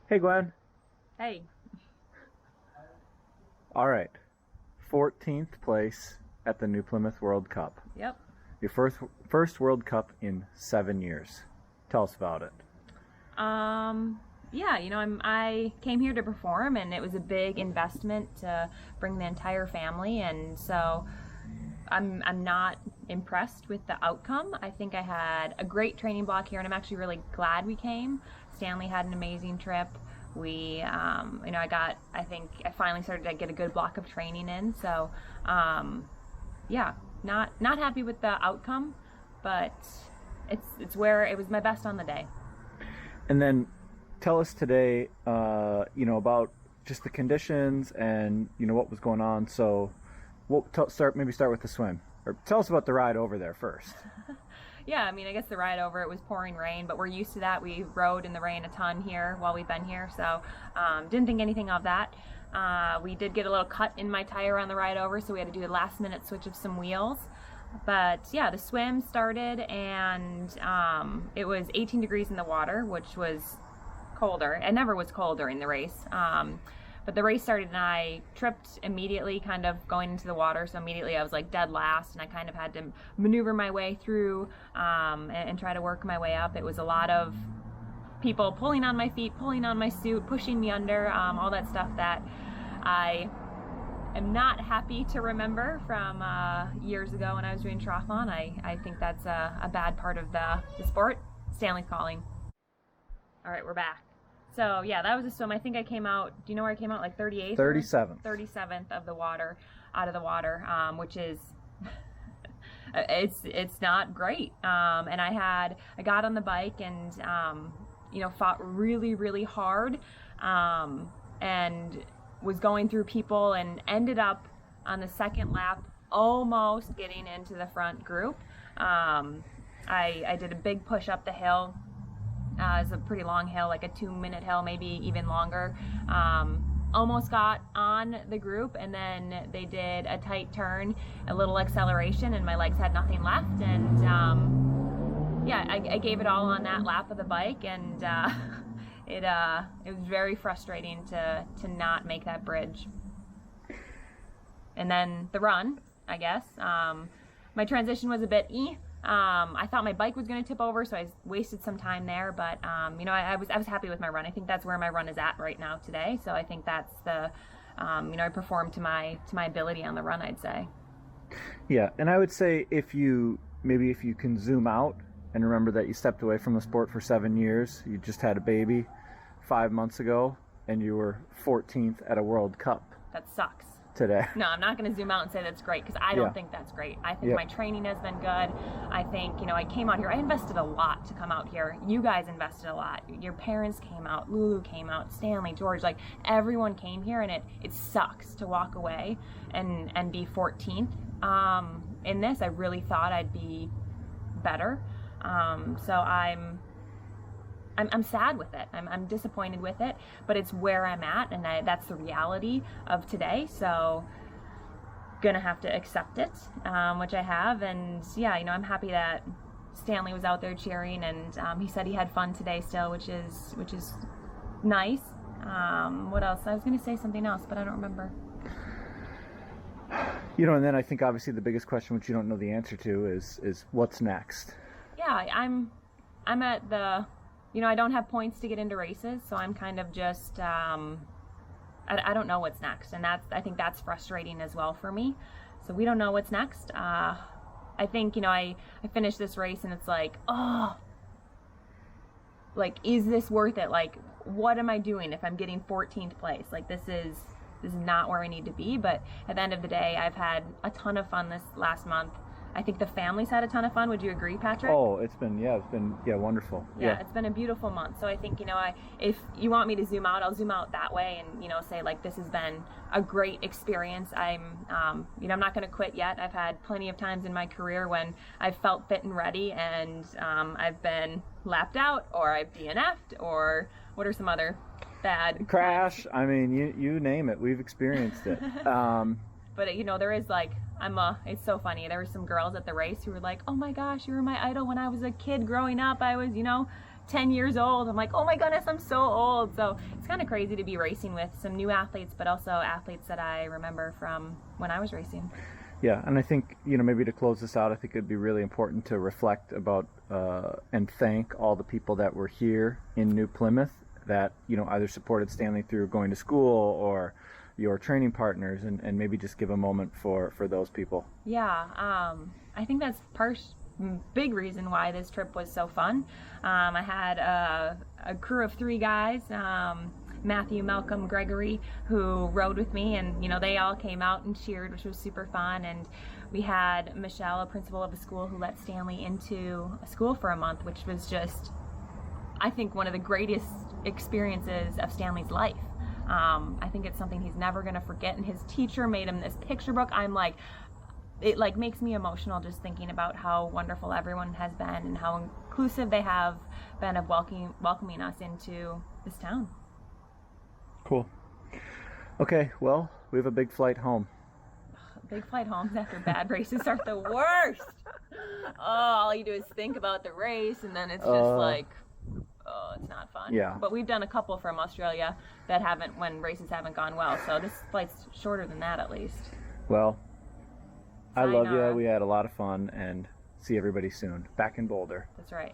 Hey, Gwen. Hey. All right. 14th place at the New Plymouth World Cup. Yep. Your first World Cup in 7 years. Tell us about it. Yeah, I came here to perform, and it was a big investment to bring the entire family, and so I'm not impressed with the outcome. I think I had a great training block here, and I'm actually really glad we came. Stanley had an amazing trip. I think I finally started to get a good block of training in. So, yeah, not happy with the outcome, but it's where it was my best on the day. And then tell us today, about just the conditions and what was going on. So, start with the swim, or tell us about the ride over there first. Yeah, I guess the ride over, it was pouring rain, but we're used to that. We rode in the rain a ton here while we've been here, so didn't think anything of that. We did get a little cut in my tire on the ride over, so we had to do a last minute switch of some wheels. But yeah, the swim started, and it was 18 degrees in the water, which was colder. It never was cold during the race. But the race started, and I tripped immediately, kind of going into the water. So immediately I was like dead last, and I kind of had to maneuver my way through and try to work my way up. It was a lot of people pulling on my feet, pulling on my suit, pushing me under, all that stuff that I am not happy to remember from years ago when I was doing triathlon. I think that's a bad part of the sport. Stanley's calling. All right, we're back. So yeah, that was a swim. I think I came out, do you know where I came out? Like 38th? 37th. 37th of the water, out of the water, which is, it's not great. And I got on the bike and, fought really, really hard, and was going through people and ended up on the second lap almost getting into the front group. I did a big push up the hill. It's a pretty long hill, like a 2-minute hill, maybe even longer. Almost got on the group, and then they did a tight turn, a little acceleration, and my legs had nothing left. And I gave it all on that lap of the bike, and it was very frustrating to not make that bridge. And then the run, I guess. My transition was a bit I thought my bike was going to tip over, so I wasted some time there. But I was happy with my run. I think that's where my run is at right now today. So I think that's the I performed to my ability on the run, I'd say. Yeah, and I would say if you can zoom out and remember that you stepped away from the sport for 7 years, you just had a baby 5 months ago, and you were 14th at a World Cup. That sucks. Today. No, I'm not going to zoom out and say that's great, because I don't think that's great. I think my training has been good. I think, I came out here. I invested a lot to come out here. You guys invested a lot. Your parents came out. Lulu came out. Stanley, George, like everyone came here, and it sucks to walk away and be 14th. In this, I really thought I'd be better. So I'm sad with it. I'm disappointed with it, but it's where I'm at, and that's the reality of today. So gonna have to accept it, which I have. And yeah, I'm happy that Stanley was out there cheering, and he said he had fun today still, which is nice. What else? I was gonna say something else, but I don't remember. And then I think obviously the biggest question, which you don't know the answer to, is what's next. Yeah, I'm at the. I don't have points to get into races, so I'm kind of just, I don't know what's next, and I think that's frustrating as well for me. So we don't know what's next. I think, I finished this race, and it's like, is this worth it? Like, what am I doing if I'm getting 14th place? Like, this is not where I need to be, but at the end of the day, I've had a ton of fun this last month. I think the family's had a ton of fun. Would you agree, Patrick? Oh, it's been wonderful. Yeah, it's been a beautiful month. So I think, if you want me to zoom out, I'll zoom out that way and, say like this has been a great experience. I'm not going to quit yet. I've had plenty of times in my career when I've felt fit and ready, and I've been lapped out, or I've DNF'd, or what are some other bad crash? I mean, you name it. We've experienced it. But there is like, it's so funny. There were some girls at the race who were like, "Oh my gosh, you were my idol when I was a kid growing up. I was, 10 years old. I'm like, oh my goodness, I'm so old. So it's kind of crazy to be racing with some new athletes, but also athletes that I remember from when I was racing. Yeah, and I think, maybe to close this out, I think it'd be really important to reflect about and thank all the people that were here in New Plymouth that, either supported Stanley through going to school or your training partners, and maybe just give a moment for those people. Yeah, I think that's big reason why this trip was so fun. I had a crew of 3 guys, Matthew, Malcolm, Gregory, who rode with me, and they all came out and cheered, which was super fun. And we had Michelle, a principal of a school, who let Stanley into a school for a month, which was just, I think, one of the greatest experiences of Stanley's life. I think it's something he's never going to forget, and his teacher made him this picture book. It makes me emotional just thinking about how wonderful everyone has been and how inclusive they have been of welcoming us into this town. Cool. Okay, well, we have a big flight home. Big flight homes after bad races are the worst. Oh, all you do is think about the race, and then it's just it's not fun. Yeah. But we've done a couple from Australia that when races haven't gone well, so this flight's shorter than that at least. Well, I love Sayonara. you. We had a lot of fun, and see everybody soon. Back in Boulder. That's right.